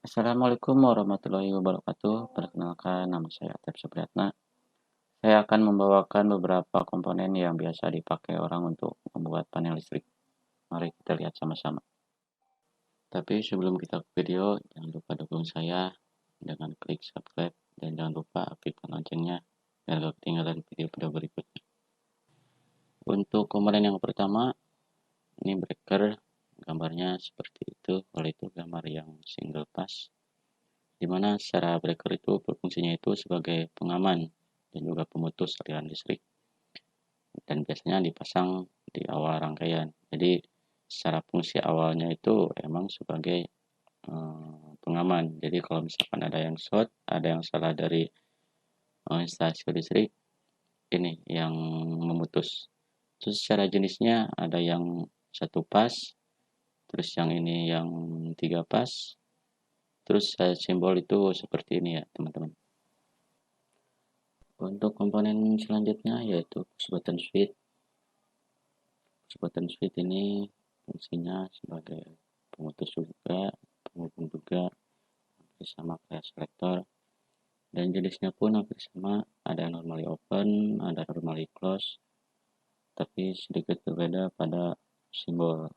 Assalamualaikum warahmatullahi wabarakatuh. Perkenalkan, nama saya Atep Supriyatna. Saya akan membawakan beberapa komponen yang biasa dipakai orang untuk membuat panel listrik. Mari kita lihat sama-sama. Tapi sebelum kita ke video, jangan lupa dukung saya dengan klik subscribe dan jangan lupa aktifkan loncengnya biar gak ketinggalan video-video berikutnya. Untuk komponen yang pertama, ini breaker. Gambarnya seperti itu, kalau itu gambar yang single pass, di mana secara breaker itu berfungsinya itu sebagai pengaman dan juga pemutus aliran listrik, dan biasanya dipasang di awal rangkaian. Jadi secara fungsi awalnya itu emang sebagai pengaman. Jadi kalau misalkan ada yang short, ada yang salah dari stasiun listrik, ini yang memutus. Terus secara jenisnya ada yang satu pas, terus yang ini yang 3 pas. Terus simbol itu seperti ini ya teman-teman. Untuk komponen selanjutnya yaitu push button switch. Push button switch ini fungsinya sebagai pemutus juga, penghubung juga, hampir sama kayak selektor. Dan jenisnya pun hampir sama, ada normally open, ada normally close, tapi sedikit berbeda pada simbol.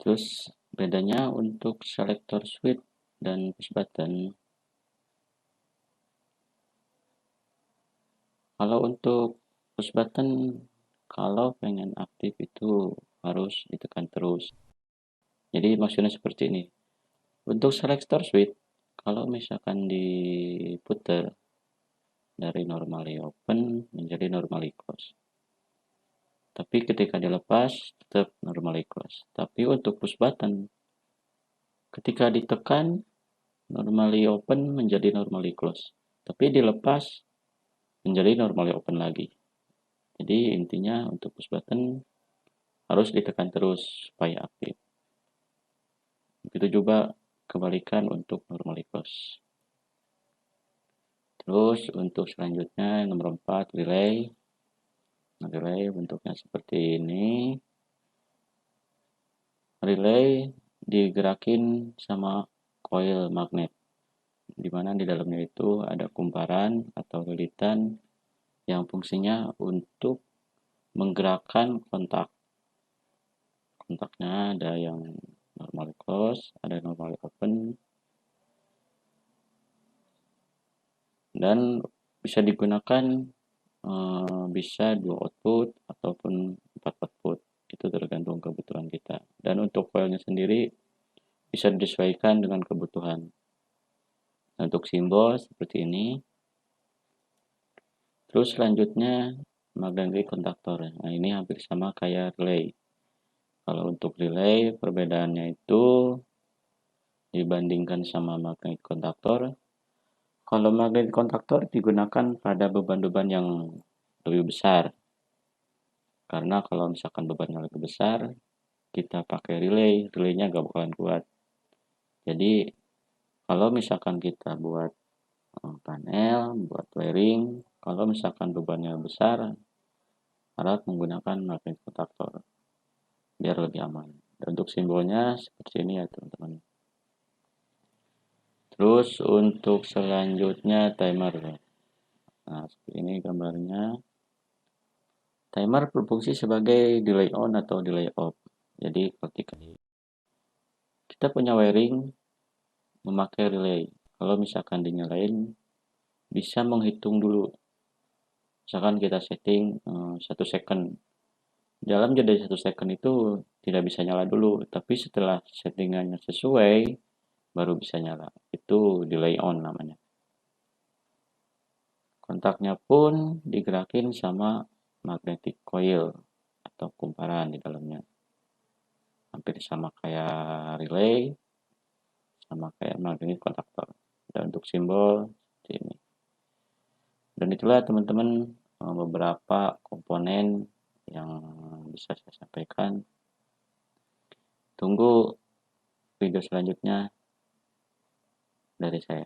Terus bedanya untuk selector switch dan push button. Kalau untuk push button, kalau pengen aktif itu harus ditekan terus. Jadi maksudnya seperti ini. Untuk selector switch, kalau misalkan diputar dari normally open menjadi normally close. Tapi ketika dilepas tetap normally close. Tapi untuk push button, ketika ditekan normally open menjadi normally close. Tapi dilepas menjadi normally open lagi. Jadi intinya untuk push button harus ditekan terus supaya aktif. Begitu juga kebalikan untuk normally close. Terus untuk selanjutnya nomor 4 relay. Relay bentuknya seperti ini. Relay digerakin sama coil magnet, di mana di dalamnya itu ada kumparan atau lilitan yang fungsinya untuk menggerakkan kontak. Kontaknya ada yang normal close, ada normal open, dan bisa digunakan bisa 2 output ataupun 4 output, itu tergantung kebutuhan kita. Dan untuk coilnya sendiri bisa disesuaikan dengan kebutuhan. Untuk simbol seperti ini. Terus selanjutnya magnetic kontaktor. Nah, ini hampir sama kayak relay. Kalau untuk relay perbedaannya itu dibandingkan sama magnetic kontaktor. Kalau magnetic kontaktor digunakan pada beban-beban yang lebih besar. Karena kalau misalkan bebannya lebih besar, kita pakai relay, relaynya gak bakalan kuat. Jadi kalau misalkan kita buat panel, buat wiring, kalau misalkan bebannya besar, harap menggunakan magnetic kontaktor biar lebih aman. Dan untuk simbolnya seperti ini ya teman-teman. Terus untuk selanjutnya timer. Nah, seperti ini gambarnya. Timer berfungsi sebagai delay on atau delay off. Jadi ketika kita punya wiring memakai relay, kalau misalkan dinyalain bisa menghitung dulu. Misalkan kita setting 1 second. Dalam jeda 1 second itu tidak bisa nyala dulu, tapi setelah settingannya sesuai baru bisa nyala. Itu delay on namanya. Kontaknya pun digerakin sama magnetic coil atau kumparan di dalamnya. Hampir sama kayak relay, sama kayak magnetic kontaktor. Dan untuk simbol seperti ini. Dan itulah teman-teman beberapa komponen yang bisa saya sampaikan. Tunggu video selanjutnya dari saya.